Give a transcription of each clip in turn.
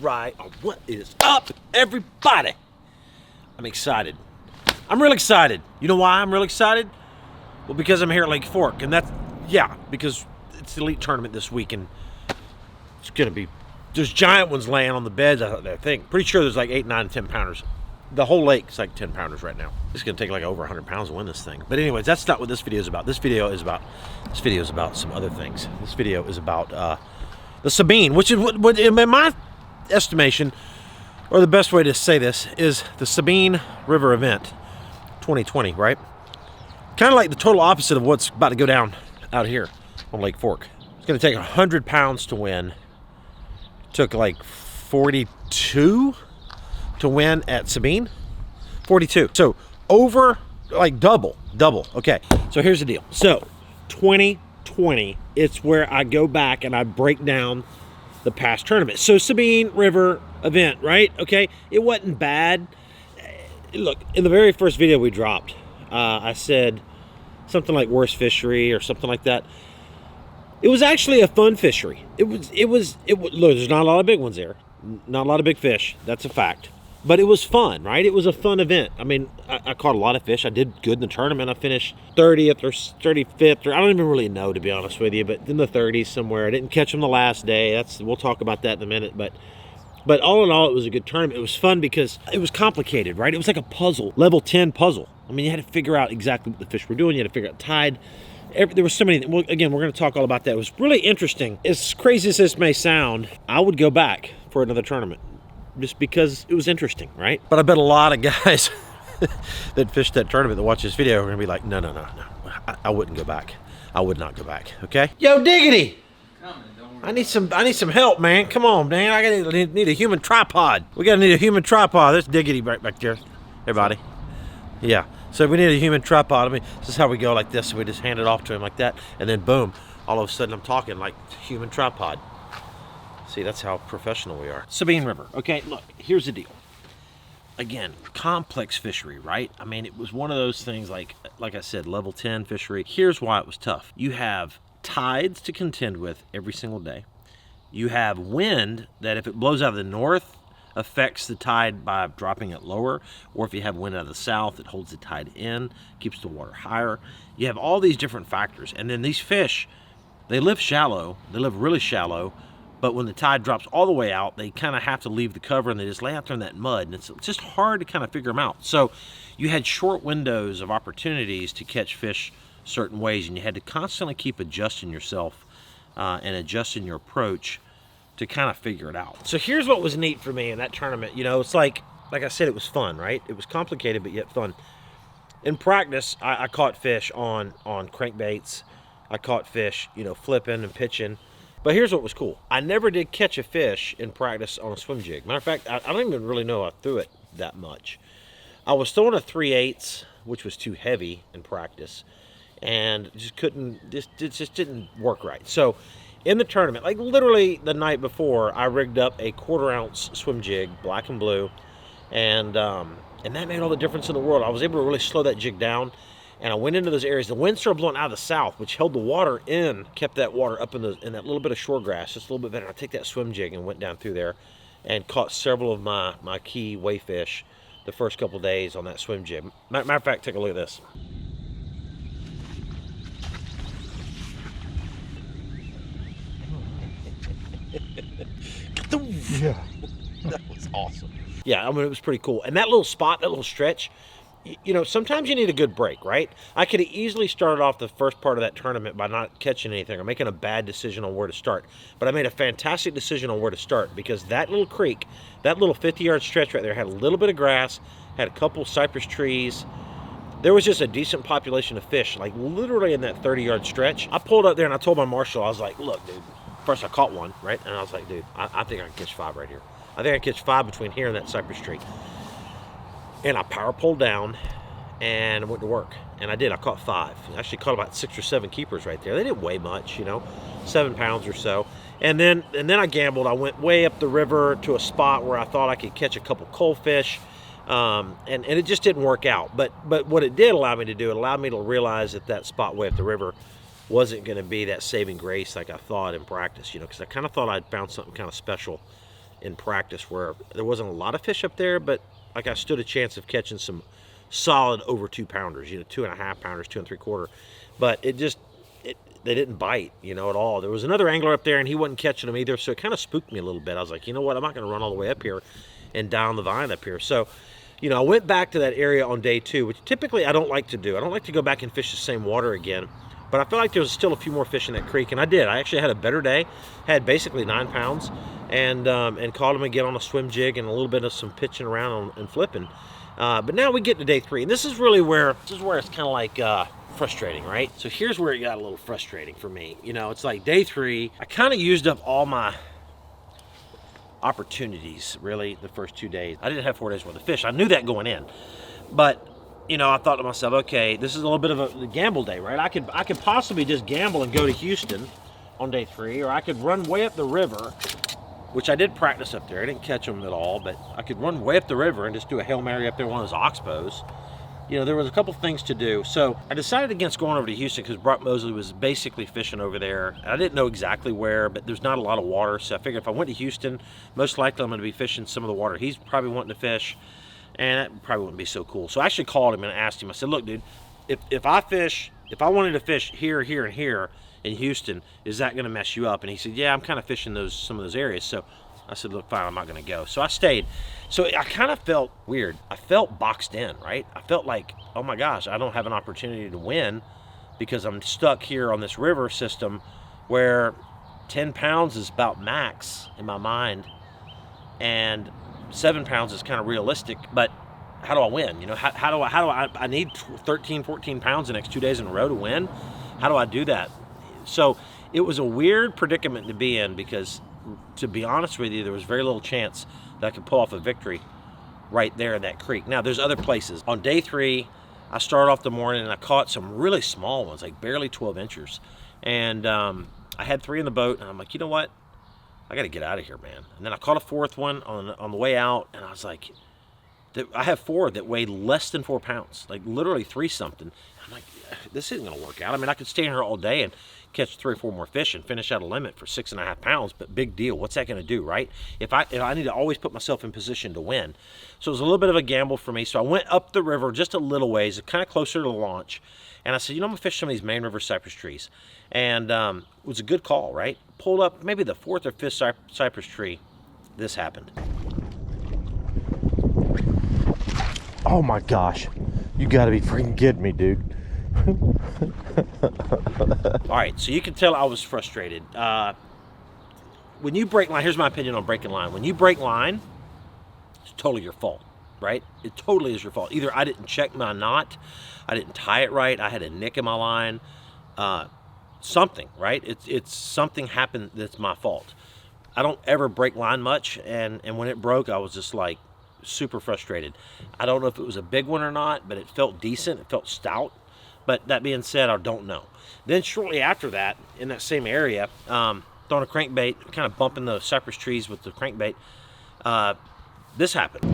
right. What is up, everybody? I'm excited. I'm real excited. You know why I'm real excited? Well, because I'm here at Lake Fork, and because it's the elite tournament this week, and it's gonna be, there's giant ones laying on the beds, I think. Pretty sure there's like 8, 9, 10 pounders. The whole lake's like 10 pounders right now. It's gonna take like over 100 pounds to win this thing. But anyways, that's not what this video is about. This video is about some other things. This video is about the Sabine, which is what in my estimation, or the best way to say this, is the Sabine River event 2020, right? Kind of like the total opposite of what's about to go down out here on Lake Fork. It's gonna take 100 pounds to win. It took like 42 to win at Sabine. 42. So over, like double. Okay, so here's the deal. So 2020, it's where I go back and I break down the past tournament. So Sabine River event, right? Okay, it wasn't bad. Look, in the very first video we dropped, I said something like worst fishery or something like that. It was actually a fun fishery. It was look, there's not a lot of big ones there. Not a lot of big fish. That's a fact. But it was fun, right? It was a fun event. I mean, I caught a lot of fish. I did good in the tournament. I finished 30th or 35th, or I don't even really know, to be honest with you, but in the 30s somewhere. I didn't catch them the last day. We'll talk about that in a minute. But all in all, it was a good tournament. It was fun because it was complicated, right? It was like a puzzle, level 10 puzzle. I mean, you had to figure out exactly what the fish were doing. You had to figure out tide. There was so many. Well, again, we're going to talk all about that. It was really interesting. As crazy as this may sound, I would go back for another tournament just because it was interesting, right? But I bet a lot of guys that fished that tournament that watch this video are going to be like, no. I wouldn't go back. I would not go back, okay? Yo, Diggity! I need some help, man. Come on, man. I need a human tripod. We gotta need a human tripod. There's Diggity right back there. Everybody. Yeah. So we need a human tripod. I mean, this is how we go like this. So we just hand it off to him like that, and then boom, all of a sudden I'm talking like human tripod. See, that's how professional we are. Sabine River. Okay, look, here's the deal. Again, complex fishery, right? I mean, it was one of those things like I said, level 10 fishery. Here's why it was tough. You have tides to contend with every single day. You have wind that if it blows out of the north, affects the tide by dropping it lower, or if you have wind out of the south, it holds the tide in, keeps the water higher. You have all these different factors, and then these fish, they live shallow, they live really shallow, but when the tide drops all the way out, they kind of have to leave the cover and they just lay out there in that mud, and it's just hard to kind of figure them out. So you had short windows of opportunities to catch fish certain ways, and you had to constantly keep adjusting yourself and adjusting your approach to kind of figure it out. So here's what was neat for me in that tournament. You know, it's like I said, it was fun, right? It was complicated, but yet fun. In practice, I caught fish on crankbaits. I caught fish, you know, flipping and pitching. But here's what was cool. I never did catch a fish in practice on a swim jig. Matter of fact, I don't even really know I threw it that much. I was throwing a 3/8, which was too heavy in practice, and just didn't work right. So in the tournament, like literally the night before, I rigged up a 1/4 ounce swim jig, black and blue, and that made all the difference in the world. I was able to really slow that jig down, and I went into those areas. The wind started blowing out of the south, which held the water in, kept that water up in that little bit of shore grass, just a little bit better. I take that swim jig and went down through there and caught several of my key wayfish the first couple of days on that swim jig. Matter of fact, take a look at this. Yeah. That was awesome. Yeah, I mean, it was pretty cool. And that little spot, that little stretch, you know, sometimes you need a good break, right? I could have easily started off the first part of that tournament by not catching anything or making a bad decision on where to start. But I made a fantastic decision on where to start, because that little creek, that little 50-yard stretch right there had a little bit of grass, had a couple cypress trees. There was just a decent population of fish, like literally in that 30-yard stretch. I pulled up there and I told my marshal, I was like, look, dude, first I caught one, right? And I was like, dude, I think I can catch 5 right here. I think I can catch 5 between here and that cypress tree. And I power pulled down and went to work. And I did. I caught 5. I actually caught about 6 or 7 keepers right there. They didn't weigh much, you know, 7 pounds or so. And then I gambled. I went way up the river to a spot where I thought I could catch a couple coalfish. And it just didn't work out. But what it did allow me to do, it allowed me to realize that spot way up the river wasn't going to be that saving grace like I thought in practice, you know, because I kind of thought I'd found something kind of special in practice where there wasn't a lot of fish up there, but like I stood a chance of catching some solid over 2-pounders, 2.5 pounders, 2 3/4. But they didn't bite, at all. There was another angler up there and he wasn't catching them either, so it kind of spooked me a little bit. I was like, you know what, I'm not going to run all the way up here and down the vine up here. So, I went back to that area on day 2, which typically I don't like to do. I don't like to go back and fish the same water again. But I feel like there was still a few more fish in that creek, and I did. I actually had a better day. Had basically 9 pounds, and caught them again on a swim jig and a little bit of some pitching around and flipping. But now we get to day 3, and this is where it's kind of like frustrating, right? So here's where it got a little frustrating for me. It's like day 3. I kind of used up all my opportunities, really, the first 2 days. I didn't have 4 days worth of fish. I knew that going in, but I thought to myself, okay, this is a little bit of a gamble day, right? I could possibly just gamble and go to Houston on day 3, or I could run way up the river, which I did practice up there. I didn't catch them at all, but I could run way up the river and just do a Hail Mary up there, one of those oxbows. There was a couple things to do. So I decided against going over to Houston because Brock Mosley was basically fishing over there. I didn't know exactly where, but there's not a lot of water. So I figured if I went to Houston, most likely I'm going to be fishing some of the water he's probably wanting to fish. And that probably wouldn't be so cool. So I actually called him and asked him. I said, look, dude, if I wanted to fish here, here, and here in Houston, is that going to mess you up? And he said, yeah, I'm kind of fishing some of those areas. So I said, look, fine, I'm not going to go. So I stayed. So I kind of felt weird. I felt boxed in, right? I felt like, oh my gosh, I don't have an opportunity to win because I'm stuck here on this river system where 10 pounds is about max in my mind. And 7 pounds is kind of realistic, but how do I win? How do I need 13, 14 pounds the next 2 days in a row to win? How do I do that? So it was a weird predicament to be in because, to be honest with you, there was very little chance that I could pull off a victory right there in that creek. Now, there's other places. On day 3, I started off the morning and I caught some really small ones, like barely 12 inchers. And I had 3 in the boat, and I'm like, you know what? I got to get out of here, man. And then I caught a 4th one on the way out, and I was like, I have 4 that weighed less than 4 pounds, like literally 3 something. I'm like, this isn't going to work out. I mean, I could stay in here all day and catch 3 or 4 more fish and finish out a limit for 6.5 pounds, but big deal. What's that going to do, right? If I need to always put myself in position to win. So it was a little bit of a gamble for me. So I went up the river just a little ways, kind of closer to the launch. And I said, I'm going to fish some of these main river cypress trees. And it was a good call, right? Pulled up maybe the 4th or 5th cypress tree. This happened. Oh my gosh. You got to be freaking kidding me, dude. All right, so you can tell I was frustrated. When you break line, here's my opinion on breaking line. When you break line, it's totally your fault, right? It totally is your fault. Either I didn't check my knot, I didn't tie it right, I had a nick in my line, something, right? It's something happened that's my fault. I don't ever break line much, and when it broke, I was just like super frustrated. I don't know if it was a big one or not, but it felt decent, it felt stout. But that being said, I don't know. Then shortly after that, in that same area, throwing a crankbait, kind of bumping the cypress trees with the crankbait, this happened.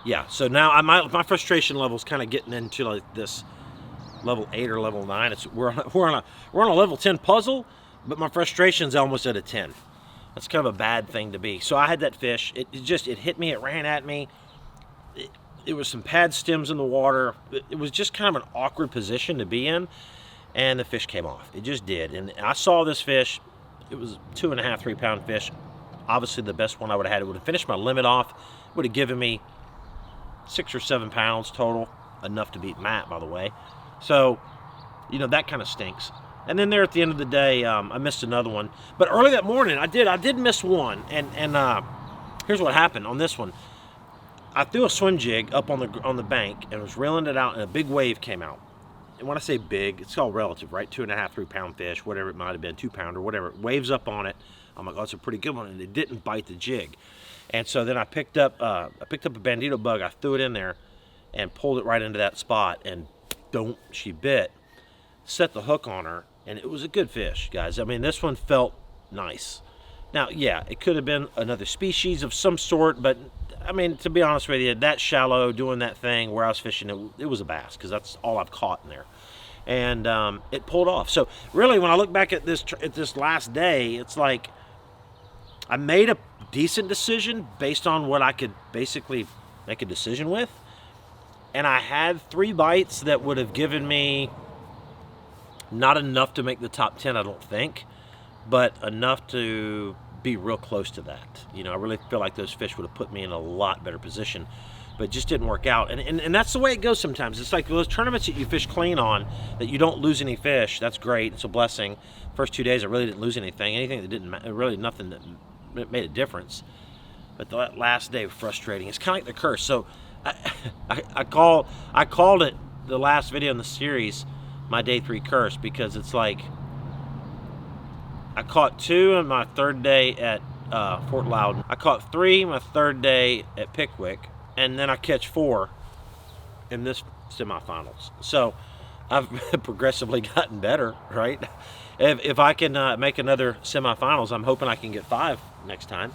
Yeah, so now my frustration level is kind of getting into like this level 8 or level 9. We're on a level 10 puzzle, but my frustration's almost at a 10. That's kind of a bad thing to be. So I had that fish. It hit me. It ran at me. It was some pad stems in the water. It was just kind of an awkward position to be in, and the fish came off. It just did. And I saw this fish. It was a 2.5, 3 pound fish. Obviously the best one I would have had. It would have finished my limit off. It would have given me 6 or 7 pounds total. Enough to beat Matt, by the way. So, that kind of stinks. And then there at the end of the day, I missed another one. But early that morning, I did miss one. And here's what happened on this one. I threw a swim jig up on the bank and was reeling it out, and a big wave came out. And when I say big, it's all relative, right? 2.5, 3 pound fish, whatever it might have been, 2 pounder, whatever. Waves up on it. I'm like, oh, that's a pretty good one, and it didn't bite the jig. And so then I picked up a bandito bug. I threw it in there and pulled it right into that spot, and she bit. Set the hook on her, and it was a good fish, guys. I mean, this one felt nice. Now, yeah, it could have been another species of some sort, but I mean, to be honest with you, that shallow, doing that thing where I was fishing, it was a bass, because that's all I've caught in there. And it pulled off. So really, when I look back at this last day, it's like I made a decent decision based on what I could basically make a decision with. And I had 3 bites that would have given me not enough to make the top 10, I don't think, but enough to be real close to that. You know, I really feel like those fish would have put me in a lot better position, but it just didn't work out. And that's the way it goes sometimes. It's like those tournaments that you fish clean on, that you don't lose any fish. That's great. It's a blessing. First 2 days, I really didn't lose anything. Anything that didn't, really nothing that made a difference. But the last day was frustrating. It's kind of like the curse. So I called it, the last video in the series, my day 3 curse, because it's like I caught 2 on my 3rd day at Fort Loudon. I caught 3 my 3rd day at Pickwick, and then I catch 4 in this semifinals. So I've progressively gotten better, right? If I can make another semifinals, I'm hoping I can get 5 next time.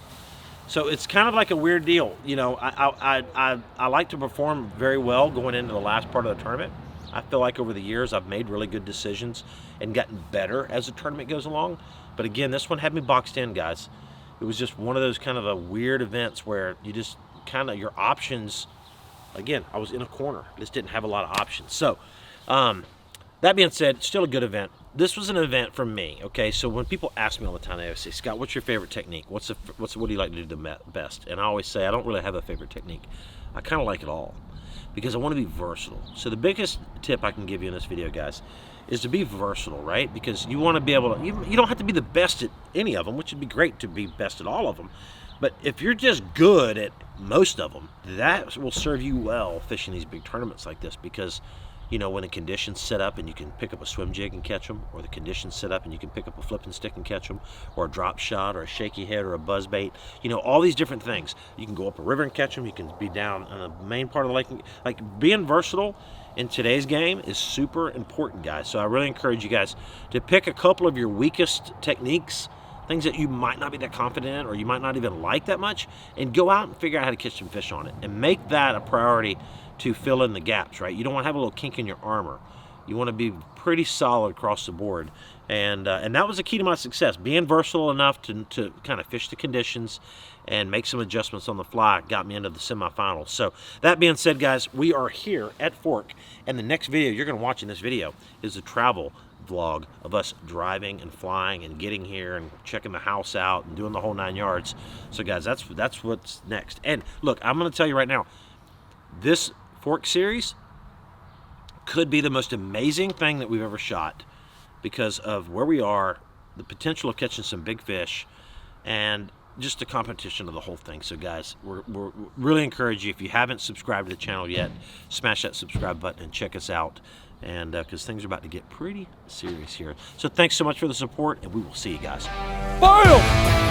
So it's kind of like a weird deal. You know, I like to perform very well going into the last part of the tournament. I feel like over the years I've made really good decisions and gotten better as the tournament goes along. But again, this one had me boxed in, guys. It was just one of those kind of a weird events where you just kind of, your options, again, I was in a corner. I just didn't have a lot of options. So that being said, still a good event. This was an event for me, okay? So when people ask me all the time, they always say, Scott, what's your favorite technique? What do you like to do the best? And I always say, I don't really have a favorite technique. I kind of like it all, because I want to be versatile. So the biggest tip I can give you in this video, guys, is to be versatile, right? Because you want to be able to, you don't have to be the best at any of them, which would be great to be best at all of them. But if you're just good at most of them, that will serve you well fishing these big tournaments like this, because you know, when the conditions set up and you can pick up a swim jig and catch them, or the conditions set up and you can pick up a flipping stick and catch them, or a drop shot, or a shaky head, or a buzz bait, you know, all these different things. You can go up a river and catch them. You can be down on the main part of the lake. Like, being versatile in today's game is super important, guys. So I really encourage you guys to pick a couple of your weakest techniques, things that you might not be that confident in, or you might not even like that much, and go out and figure out how to catch some fish on it, and make that a priority to fill in the gaps, right? You don't want to have a little kink in your armor. You want to be pretty solid across the board. And that was the key to my success, being versatile enough to kind of fish the conditions and make some adjustments on the fly got me into the semifinals. So that being said, guys, we are here at Fork, and the next video you're going to watch in this video is a travel vlog of us driving and flying and getting here and checking the house out and doing the whole 9 yards. So guys, that's what's next. And look, I'm going to tell you right now, this Fork series could be the most amazing thing that we've ever shot, because of where we are, the potential of catching some big fish, and just the competition of the whole thing. So guys, we're really encourage you, if you haven't subscribed to the channel yet, smash that subscribe button and check us out, and because things are about to get pretty serious here. So thanks so much for the support, and we will see you guys. Fire!